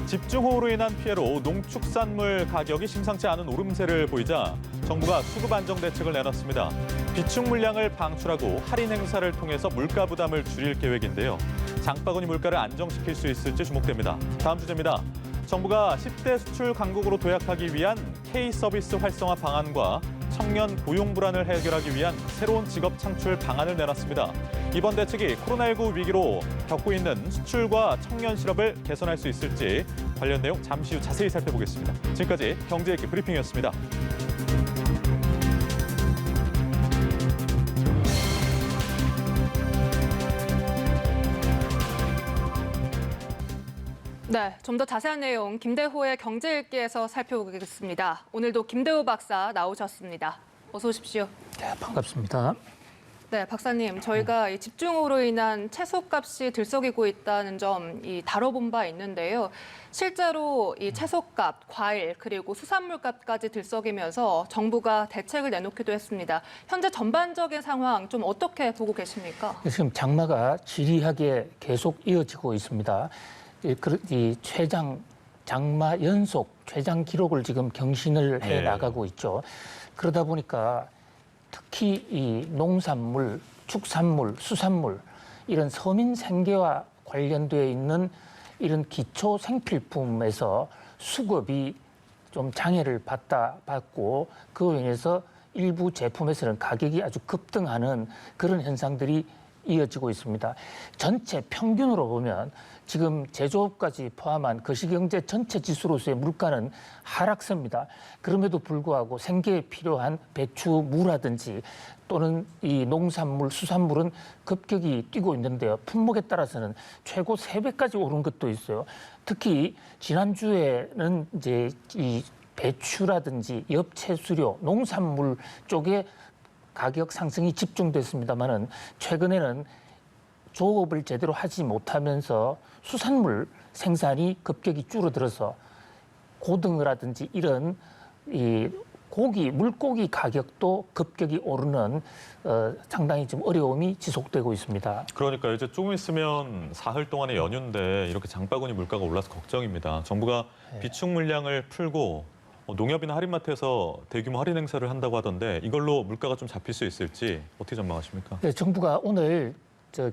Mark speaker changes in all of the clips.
Speaker 1: 집중호우로 인한 피해로 농축산물 가격이 심상치 않은 오름세를 보이자 정부가 수급 안정 대책을 내놨습니다. 비축 물량을 방출하고 할인 행사를 통해서 물가 부담을 줄일 계획인데요. 장바구니 물가를 안정시킬 수 있을지 주목됩니다. 다음 주제입니다. 정부가 10대 수출 강국으로 도약하기 위한 K-서비스 활성화 방안과 청년 고용 불안을 해결하기 위한 새로운 직업 창출 방안을 내놨습니다. 이번 대책이 코로나19 위기로 겪고 있는 수출과 청년 실업을 개선할 수 있을지 관련 내용 잠시 후 자세히 살펴보겠습니다. 지금까지 경제익기 브리핑이었습니다.
Speaker 2: 네, 좀 더 자세한 내용 김대호의 경제읽기에서 살펴보겠습니다. 오늘도 김대호 박사 나오셨습니다. 어서 오십시오.
Speaker 3: 네, 반갑습니다.
Speaker 2: 네, 박사님, 저희가 이 집중호우로 인한 채소값이 들썩이고 있다는 점 다뤄본 바 있는데요. 실제로 이 채소값, 과일, 그리고 수산물값까지 들썩이면서 정부가 대책을 내놓기도 했습니다. 현재 전반적인 상황 좀 어떻게 보고 계십니까?
Speaker 3: 지금 장마가 지리하게 계속 이어지고 있습니다. 이 장마 연속 최장 기록을 지금 경신을 해 나가고 있죠. 그러다 보니까 특히 이 농산물, 축산물, 수산물 이런 서민 생계와 관련되어 있는 이런 기초 생필품에서 수급이 좀 장애를 받고 그로 인해서 일부 제품에서는 가격이 아주 급등하는 그런 현상들이 이어지고 있습니다. 전체 평균으로 보면 지금 제조업까지 포함한 거시경제 전체 지수로서의 물가는 하락세입니다. 그럼에도 불구하고 생계에 필요한 배추, 무라든지 또는 이 농산물, 수산물은 급격히 뛰고 있는데요. 품목에 따라서는 최고 3배까지 오른 것도 있어요. 특히 지난주에는 이제 이 배추라든지 엽채수료, 농산물 쪽에 가격 상승이 집중됐습니다만은 최근에는 조업을 제대로 하지 못하면서 수산물 생산이 급격히 줄어들어서 고등어라든지 이런 이 고기, 물고기 가격도 급격히 오르는 상당히 좀 어려움이 지속되고 있습니다.
Speaker 1: 그러니까 이제 조금 있으면 사흘 동안의 연휴인데 이렇게 장바구니 물가가 올라서 걱정입니다. 정부가 비축 물량을 풀고 농협이나 할인마트에서 대규모 할인 행사를 한다고 하던데 이걸로 물가가 좀 잡힐 수 있을지 어떻게 전망하십니까?
Speaker 3: 네, 정부가 오늘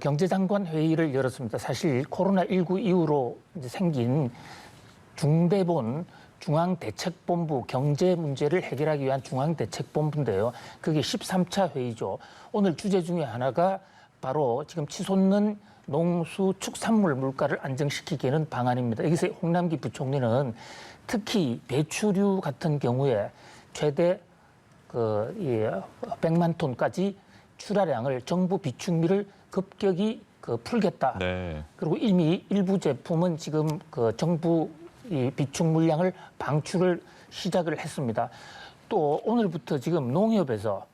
Speaker 3: 경제장관 회의를 열었습니다. 사실 코로나19 이후로 이제 생긴 중대본 중앙대책본부 경제 문제를 해결하기 위한 중앙대책본부인데요. 그게 13차 회의죠. 오늘 주제 중에 하나가 바로 지금 치솟는 농수 축산물 물가를 안정시키기에는 방안입니다. 여기서 홍남기 부총리는 특히 배추류 같은 경우에 최대 100만 톤까지 출하량을 정부 비축미를 급격히 풀겠다.
Speaker 1: 네.
Speaker 3: 그리고 이미 일부 제품은 지금 정부 이 비축 물량을 방출을 시작을 했습니다. 또 오늘부터 지금 농협에서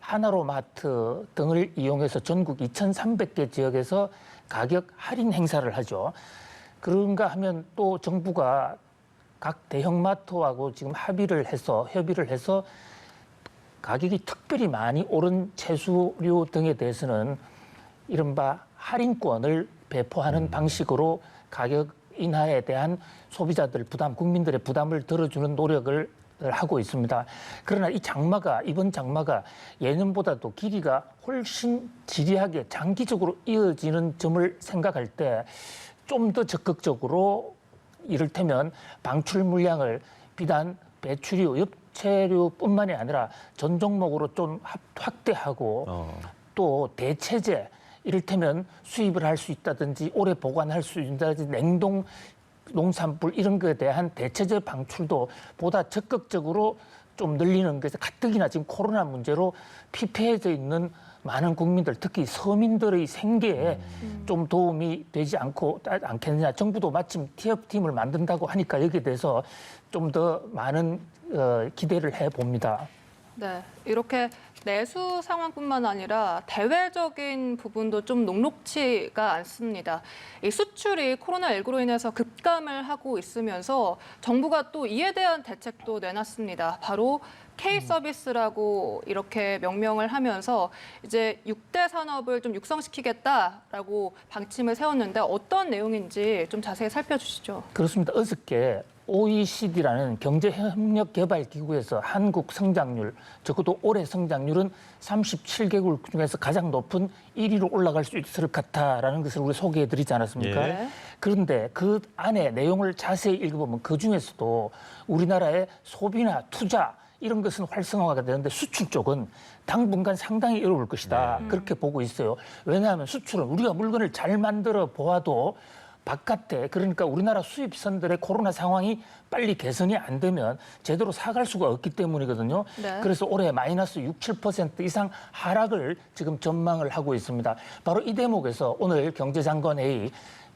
Speaker 3: 하나로마트 등을 이용해서 전국 2,300개 지역에서 가격 할인 행사를 하죠. 그런가 하면 또 정부가 각 대형마트하고 지금 협의를 해서 가격이 특별히 많이 오른 채소류 등에 대해서는 이른바 할인권을 배포하는 방식으로 가격 인하에 대한 소비자들 부담, 국민들의 부담을 덜어주는 노력을 하고 있습니다. 그러나 이번 장마가 예년보다도 길이가 훨씬 지리하게 장기적으로 이어지는 점을 생각할 때 좀 더 적극적으로 이를테면 방출 물량을 비단 배추류, 엽채류뿐만이 아니라 전 종목으로 좀 확대하고 또 대체재, 이를테면 수입을 할 수 있다든지 오래 보관할 수 있다든지 냉동 농산물 이런 것에 대한 대체재 방출도 보다 적극적으로 좀 늘리는 것에서 가뜩이나 지금 코로나 문제로 피폐해져 있는 많은 국민들, 특히 서민들의 생계에 좀 도움이 되지 않겠느냐. 정부도 마침 TF팀을 만든다고 하니까 여기에 대해서 좀 더 많은 기대를 해봅니다.
Speaker 2: 네, 이렇게 내수 상황뿐만 아니라 대외적인 부분도 좀 녹록치가 않습니다. 이 수출이 코로나19로 인해서 급감을 하고 있으면서 정부가 또 이에 대한 대책도 내놨습니다. 바로 K 서비스라고 이렇게 명명을 하면서 이제 6대 산업을 좀 육성시키겠다라고 방침을 세웠는데 어떤 내용인지 좀 자세히 살펴주시죠.
Speaker 3: 그렇습니다. 어저께 OECD라는 경제협력개발기구에서 한국 성장률, 적어도 올해 성장률은 37개국 중에서 가장 높은 1위로 올라갈 수 있을 것 같다라는 것을 우리 소개해드리지 않았습니까?
Speaker 2: 예.
Speaker 3: 그런데 그 안에 내용을 자세히 읽어보면 그중에서도 우리나라의 소비나 투자 이런 것은 활성화가 되는데 수출 쪽은 당분간 상당히 어려울 것이다. 그렇게 보고 있어요. 왜냐하면 수출은 우리가 물건을 잘 만들어 보아도 바깥에 그러니까 우리나라 수입선들의 코로나 상황이 빨리 개선이 안 되면 제대로 사갈 수가 없기 때문이거든요.
Speaker 2: 네.
Speaker 3: 그래서 올해 마이너스 6, 7% 이상 하락을 지금 전망을 하고 있습니다. 바로 이 대목에서 오늘 경제장관 회의,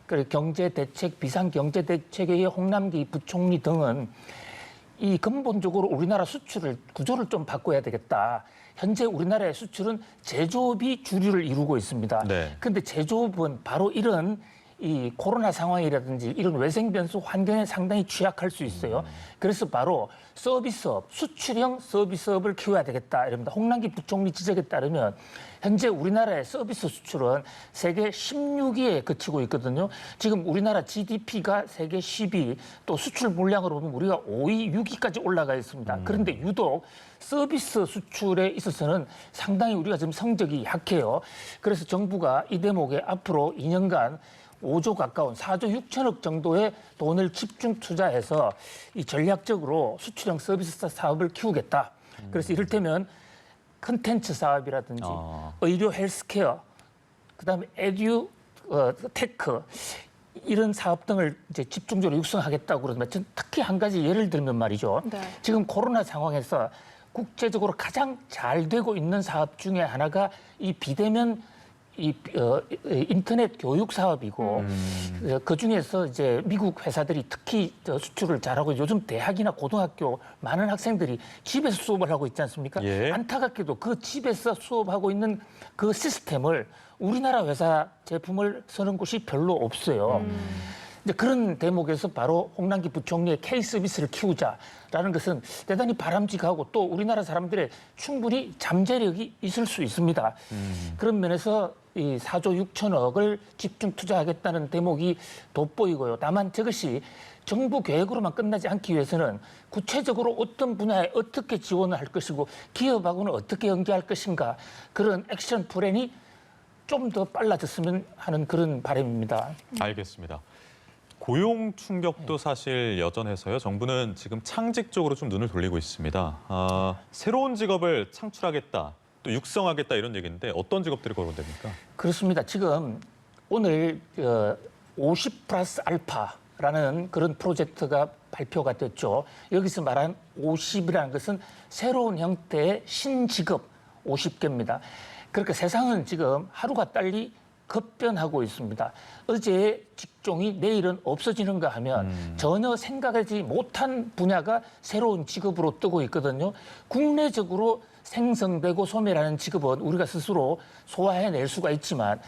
Speaker 3: 그리고 경제대책, 비상경제대책회의 홍남기 부총리 등은 이 근본적으로 우리나라 수출을 구조를 좀 바꿔야 되겠다. 현재 우리나라의 수출은 제조업이 주류를 이루고 있습니다.
Speaker 1: 네.
Speaker 3: 그런데 제조업은 바로 이런 이 코로나 상황이라든지 이런 외생 변수 환경에 상당히 취약할 수 있어요. 그래서 바로 서비스업, 수출형 서비스업을 키워야 되겠다. 이럽니다. 홍남기 부총리 지적에 따르면 현재 우리나라의 서비스 수출은 세계 16위에 그치고 있거든요. 지금 우리나라 GDP가 세계 10위, 또 수출 물량으로 보면 우리가 5위, 6위까지 올라가 있습니다. 그런데 유독 서비스 수출에 있어서는 상당히 우리가 지금 성적이 약해요. 그래서 정부가 이 대목에 앞으로 2년간 5조 가까운 4조 6천억 정도의 돈을 집중 투자해서 이 전략적으로 수출형 서비스 사업을 키우겠다. 그래서 이를테면 컨텐츠 사업이라든지 의료 헬스케어, 그다음에 에듀 테크 이런 사업 등을 이제 집중적으로 육성하겠다고 그러면 특히 한 가지 예를 들면 말이죠.
Speaker 2: 네.
Speaker 3: 지금 코로나 상황에서 국제적으로 가장 잘 되고 있는 사업 중에 하나가 이 비대면 인터넷 교육 사업이고 그 중에서 이제 미국 회사들이 특히 수출을 잘하고 요즘 대학이나 고등학교 많은 학생들이 집에서 수업을 하고 있지 않습니까?
Speaker 1: 예.
Speaker 3: 안타깝게도 그 집에서 수업하고 있는 그 시스템을 우리나라 회사 제품을 쓰는 곳이 별로 없어요. 이제 그런 대목에서 바로 홍남기 부총리의 K 서비스를 키우자라는 것은 대단히 바람직하고 또 우리나라 사람들의 충분히 잠재력이 있을 수 있습니다. 그런 면에서 이 4조 6천억을 집중 투자하겠다는 대목이 돋보이고요. 다만 저것이 정부 계획으로만 끝나지 않기 위해서는 구체적으로 어떤 분야에 어떻게 지원을 할 것이고 기업하고는 어떻게 연계할 것인가 그런 액션 플랜이 좀 더 빨라졌으면 하는 그런 바람입니다.
Speaker 1: 알겠습니다. 고용 충격도 사실 여전해서요. 정부는 지금 창직 쪽으로 좀 눈을 돌리고 있습니다. 새로운 직업을 창출하겠다, 또 육성하겠다 이런 얘기인데 어떤 직업들이 거론됩니까?
Speaker 3: 그렇습니다. 지금 오늘 50 플러스 알파라는 그런 프로젝트가 발표가 됐죠. 여기서 말한 50이라는 것은 새로운 형태의 신직업 50개입니다. 그러니까 세상은 지금 하루가 달리 급변하고 있습니다. 어제 직종이 내일은 없어지는가 하면 전혀 생각하지 못한 분야가 새로운 직업으로 뜨고 있거든요. 국내적으로 생성되고 소멸하는 직업은 우리가 스스로 소화해낼 수가 있지만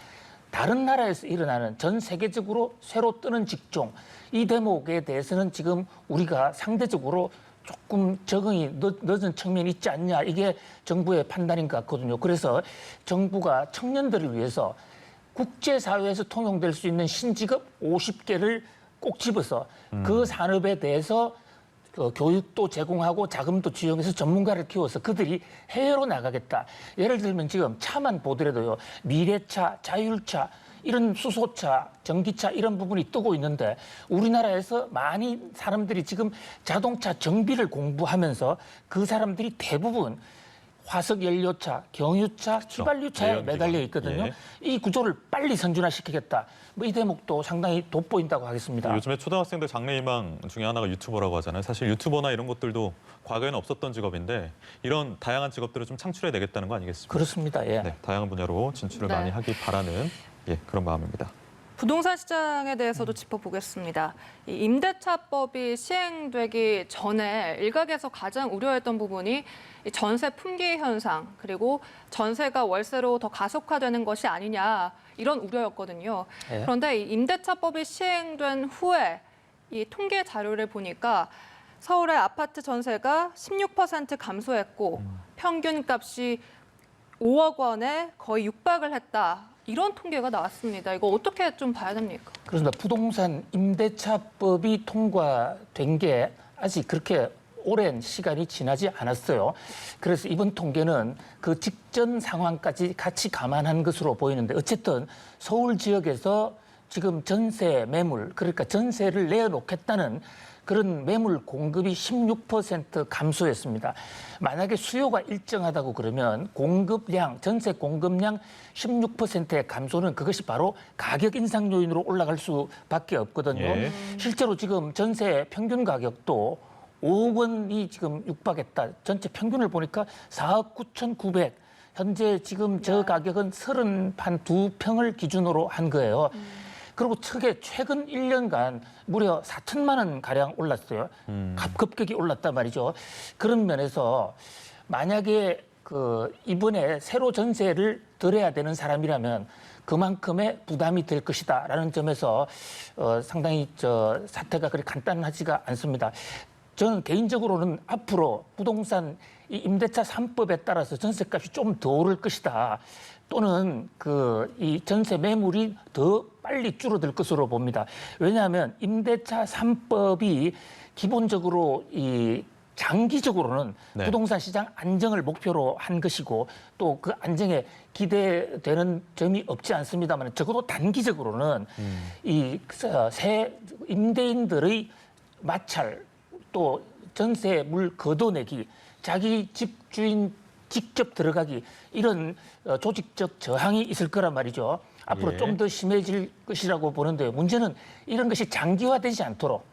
Speaker 3: 다른 나라에서 일어나는 전 세계적으로 새로 뜨는 직종, 이 대목에 대해서는 지금 우리가 상대적으로 조금 적응이 늦은 측면이 있지 않냐, 이게 정부의 판단인 것 같거든요. 그래서 정부가 청년들을 위해서 국제사회에서 통용될 수 있는 신직업 50개를 꼭 집어서 그 산업에 대해서 교육도 제공하고 자금도 지원해서 전문가를 키워서 그들이 해외로 나가겠다. 예를 들면 지금 차만 보더라도요. 미래차, 자율차, 이런 수소차, 전기차 이런 부분이 뜨고 있는데 우리나라에서 많이 사람들이 지금 자동차 정비를 공부하면서 그 사람들이 대부분 화석연료차, 경유차, 휘발유차에 매달려 있거든요.
Speaker 1: 예.
Speaker 3: 이 구조를 빨리 선준화시키겠다. 뭐 이 대목도 상당히 돋보인다고 하겠습니다.
Speaker 1: 요즘에 초등학생들 장래희망 중에 하나가 유튜버라고 하잖아요. 사실 유튜버나 이런 것들도 과거에는 없었던 직업인데 이런 다양한 직업들을 좀 창출해야 되겠다는 거 아니겠습니까?
Speaker 3: 그렇습니다. 예.
Speaker 1: 네, 다양한 분야로 진출을
Speaker 2: 네.
Speaker 1: 많이 하길 바라는 그런 마음입니다.
Speaker 2: 부동산 시장에 대해서도 짚어보겠습니다. 이 임대차법이 시행되기 전에 일각에서 가장 우려했던 부분이 이 전세 품귀 현상, 그리고 전세가 월세로 더 가속화되는 것이 아니냐, 이런 우려였거든요. 그런데 이 임대차법이 시행된 후에 이 통계 자료를 보니까 서울의 아파트 전세가 16% 감소했고 평균 값이 5억 원에 거의 육박을 했다. 이런 통계가 나왔습니다. 이거 어떻게 좀 봐야 됩니까?
Speaker 3: 그렇습니다. 부동산 임대차법이 통과된 게 아직 그렇게 오랜 시간이 지나지 않았어요. 그래서 이번 통계는 그 직전 상황까지 같이 감안한 것으로 보이는데 어쨌든 서울 지역에서 지금 전세 매물, 그러니까 전세를 내놓겠다는 그런 매물 공급이 16% 감소했습니다. 만약에 수요가 일정하다고 그러면 공급량, 전세 공급량 16%의 감소는 그것이 바로 가격 인상 요인으로 올라갈 수밖에 없거든요.
Speaker 1: 예.
Speaker 3: 실제로 지금 전세 평균 가격도 5억 원이 지금 육박했다. 전체 평균을 보니까 4억 9,900. 현재 지금 저 가격은 32평을 기준으로 한 거예요. 그리고 최근 1년간 무려 4천만 원 가량 올랐어요. 급격히 올랐단 말이죠. 그런 면에서 만약에 이번에 새로 전세를 들여야 되는 사람이라면 그만큼의 부담이 될 것이다라는 점에서 상당히 사태가 그리 간단하지가 않습니다. 저는 개인적으로는 앞으로 부동산 이 임대차 3법에 따라서 전세값이 좀 더 오를 것이다. 또는 이 전세 매물이 더 빨리 줄어들 것으로 봅니다. 왜냐하면 임대차 3법이 기본적으로 장기적으로는
Speaker 1: 네.
Speaker 3: 부동산 시장 안정을 목표로 한 것이고 또 그 안정에 기대되는 점이 없지 않습니다만 적어도 단기적으로는 새 임대인들의 마찰 또 전세물 걷어내기 자기 집주인 직접 들어가기 이런 조직적 저항이 있을 거란 말이죠. 앞으로
Speaker 1: 예.
Speaker 3: 좀 더 심해질 것이라고 보는데 문제는 이런 것이 장기화되지 않도록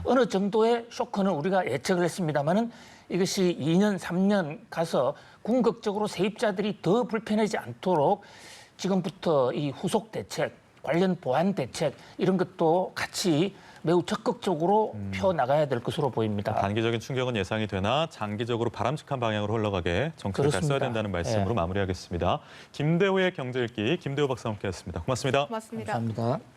Speaker 3: 어느 정도의 쇼크는 우리가 예측을 했습니다마는 이것이 2년, 3년 가서 궁극적으로 세입자들이 더 불편하지 않도록 지금부터 이 후속 대책, 관련 보완 대책 이런 것도 같이 매우 적극적으로 펴나가야 될 것으로 보입니다.
Speaker 1: 단기적인 충격은 예상이 되나 장기적으로 바람직한 방향으로 흘러가게 정책을 잘 써야
Speaker 3: 그렇습니다.
Speaker 1: 된다는 말씀으로 마무리하겠습니다. 김대호의 경제 읽기 김대호 박사와 함께했습니다. 고맙습니다.
Speaker 2: 고맙습니다.
Speaker 3: 감사합니다.